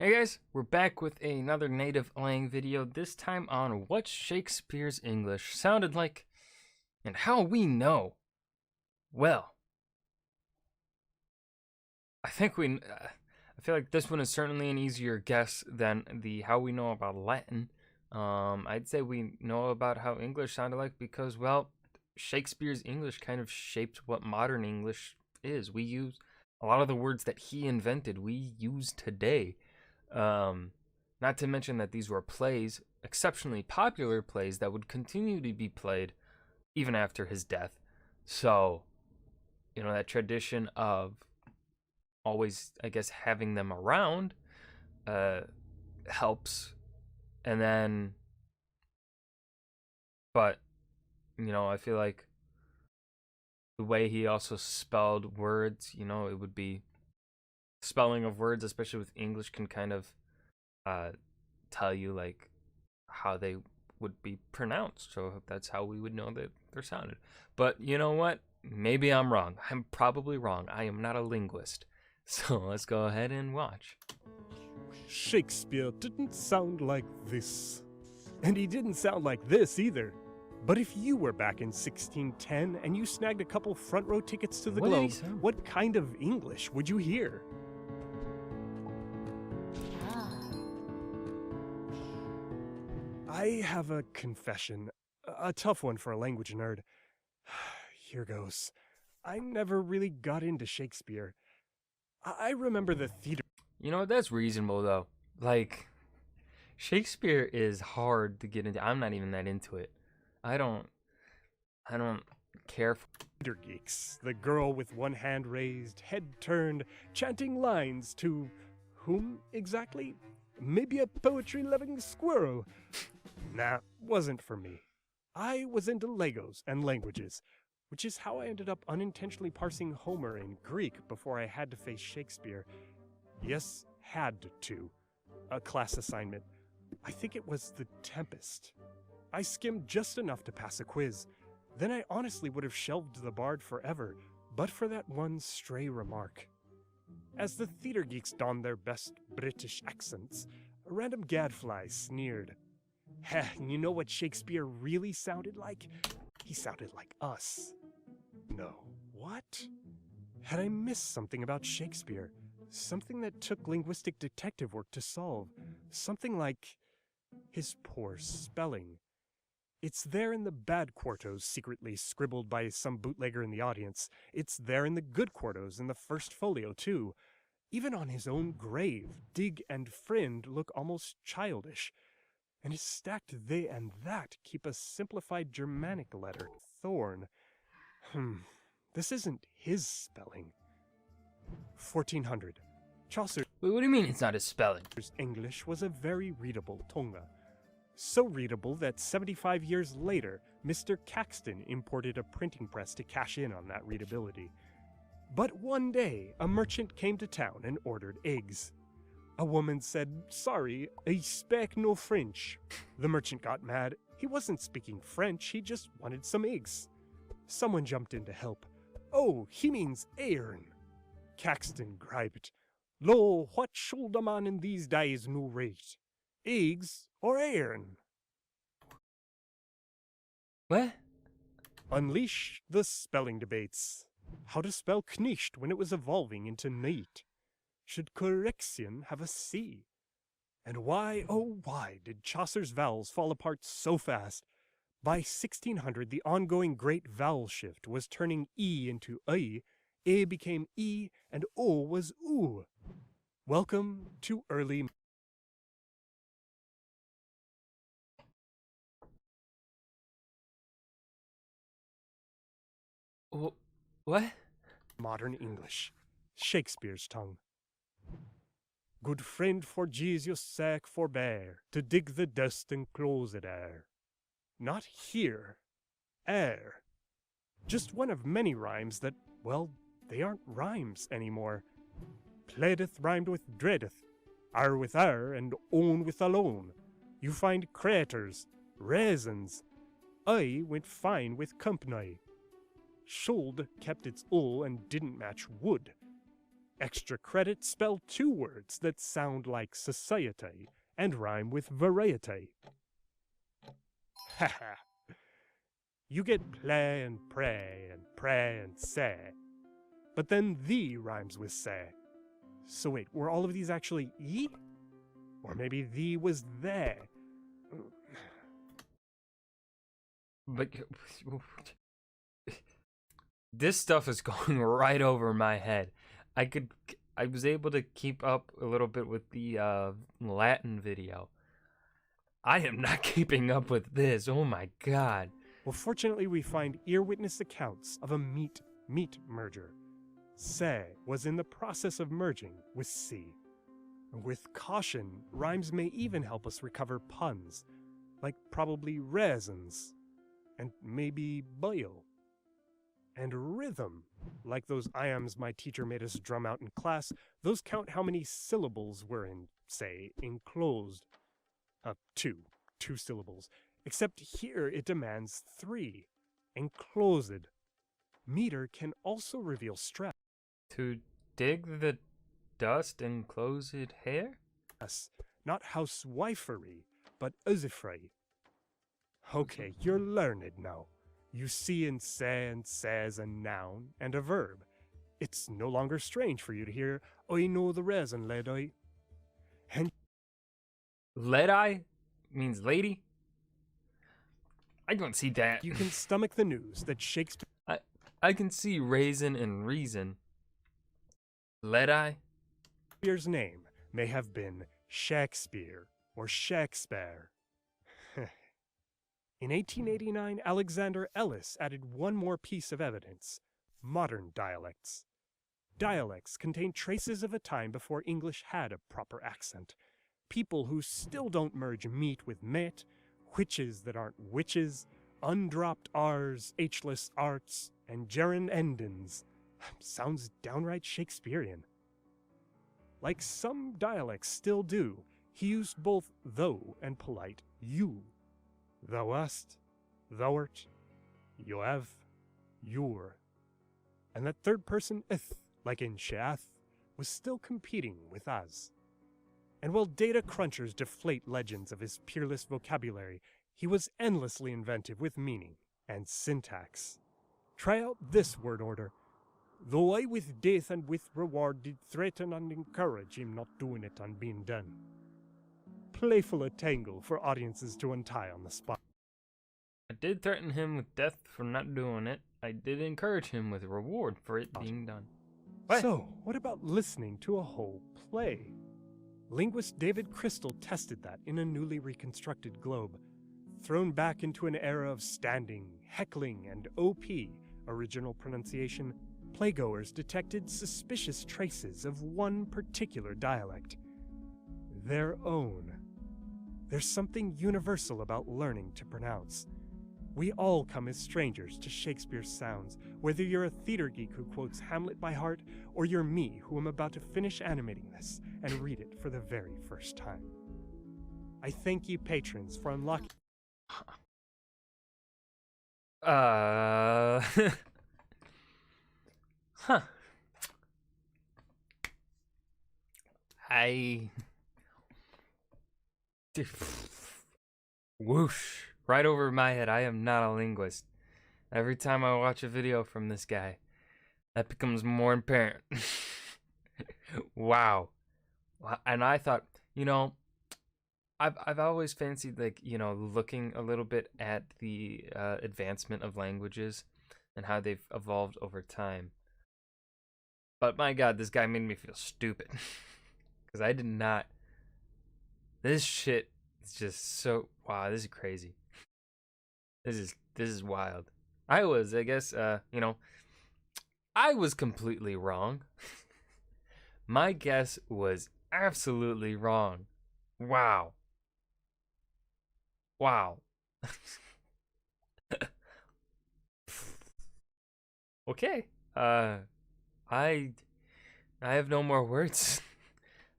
Hey guys, we're back with another NativLang video, this time on what Shakespeare's English sounded like and how we know. Well, I feel like this one is certainly an easier guess than the how we know about Latin. I'd say we know about how English sounded like because, well, Shakespeare's English kind of shaped what modern English is. We use a lot of the words that he invented, we use today. Not to mention that these were plays, exceptionally popular plays that would continue to be played even after his death. So, that tradition of always, I guess, having them around helps. And then, but, I feel like the way he also spelled words, it would be spelling of words, especially with English, can kind of tell you like how they would be pronounced. So that's how we would know that they're sounded. But you know what? Maybe I'm wrong. I'm probably wrong. I am not a linguist. So let's go ahead and watch. Shakespeare didn't sound like this. And he didn't sound like this either. But if you were back in 1610 and you snagged a couple front row tickets to the What did he Globe, sound? what kind of English would you hear? I have a confession, a tough one for a language nerd. Here goes. I never really got into Shakespeare. I remember the theater. That's reasonable though. Like, Shakespeare is hard to get into. I'm not even that into it. I don't care for Theater geeks, the girl with one hand raised, head turned, chanting lines to whom exactly? Maybe a poetry-loving squirrel. Nah, wasn't for me. I was into Legos and languages, which is how I ended up unintentionally parsing Homer in Greek before I had to face Shakespeare. Yes, had to. A class assignment. I think it was The Tempest. I skimmed just enough to pass a quiz. Then I honestly would have shelved the Bard forever, but for that one stray remark. As the theater geeks donned their best British accents, a random gadfly sneered. Heh, you know what Shakespeare really sounded like? He sounded like us. No. What? Had I missed something about Shakespeare? Something that took linguistic detective work to solve? Something like his poor spelling. It's there in the bad quartos secretly scribbled by some bootlegger in the audience. It's there in the good quartos in the first folio, too. Even on his own grave, dig and friend look almost childish. And his stacked they and that keep a simplified Germanic letter, thorn. This isn't his spelling. 1400. Chaucer's Wait, what do you mean it's not his spelling? English was a very readable tonga. So readable that 75 years later, Mr. Caxton imported a printing press to cash in on that readability. But one day, a merchant came to town and ordered eggs. A woman said, "Sorry, I speak no French." The merchant got mad. He wasn't speaking French, he just wanted some eggs. Someone jumped in to help. "Oh, he means airn." Caxton griped. "Lo, what should a man in these days no rate? Eggs or airn?" What? Unleash the spelling debates. How to spell knisht when it was evolving into night? Should correction have a C? And why, oh why, did Chaucer's vowels fall apart so fast? By 1600, the ongoing great vowel shift was turning E into I, A became E, and O was Oo. Welcome to early What? modern English. Shakespeare's tongue. Good friend, for Jesus' sake forbear to dig the dust and close it ere. Not here. Ere. Just one of many rhymes that, well, they aren't rhymes anymore. Pleadeth rhymed with dreadeth, are with are, and own with alone. You find craters, raisins. I went fine with company. Should kept its O and didn't match wood. Extra credit spell 2 words that sound like society and rhyme with variety. Haha. You get play and pray and say. But then the rhymes with say. So wait, were all of these actually e? Or maybe the was there. But this stuff is going right over my head. I was able to keep up a little bit with the Latin video. I am not keeping up with this. Oh my god. Well, fortunately, we find ear-witness accounts of a meat merger. Se was in the process of merging with C. With caution, rhymes may even help us recover puns, like probably raisins, and maybe boil. And rhythm, like those iams my teacher made us drum out in class, those count how many syllables were in, say, enclosed. Two syllables. Except here it demands 3. Enclosed. Meter can also reveal stress. To dig the dust and close it hair? Not housewifery, but usifrey. Okay, you're learned now. You see in say and says a noun and a verb. It's no longer strange for you to hear, I know the resin, lady. And Lead-eye means lady? I don't see that. you can stomach the news that Shakespeare... I can see raisin and reason. Lead-eye? Shakespeare's name may have been Shakespeare or Shakespeare. In 1889, Alexander Ellis added one more piece of evidence: modern dialects. Dialects contain traces of a time before English had a proper accent. People who still don't merge meat with mate, witches that aren't witches, undropped R's, H'less arts, and gerund endings. Sounds downright Shakespearean. Like some dialects still do, he used both thou and polite you. Thou hast, thou'rt, you have, you're. And that third person ith, like in sheath, was still competing with us. And while data crunchers deflate legends of his peerless vocabulary, he was endlessly inventive with meaning and syntax. Try out this word order. Though I with death and with reward did threaten and encourage him not doing it and being done. Playful a tangle for audiences to untie on the spot. I did threaten him with death for not doing it. I did encourage him with reward for it being done. What? So, what about listening to a whole play? Linguist David Crystal tested that in a newly reconstructed globe. Thrown back into an era of standing, heckling, and OP, original pronunciation, playgoers detected suspicious traces of one particular dialect. Their own. There's something universal about learning to pronounce. We all come as strangers to Shakespeare's sounds, whether you're a theater geek who quotes Hamlet by heart, or you're me who am about to finish animating this and read it for the very first time. I thank you patrons for unlocking... Huh. Whoosh. Right over my head. I am not a linguist. Every time I watch a video from this guy, that becomes more apparent. Wow. And I thought, I've always fancied, looking a little bit at the advancement of languages and how they've evolved over time. But my god, this guy made me feel stupid. Because I did not. This shit is just so... Wow, this is crazy. This is wild. I guess, I was completely wrong. My guess was absolutely wrong. Wow. Wow. Okay. I have no more words.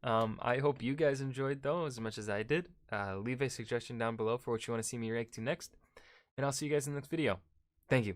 I hope you guys enjoyed though as much as I did. Leave a suggestion down below for what you want to see me react to next. And I'll see you guys in the next video. Thank you.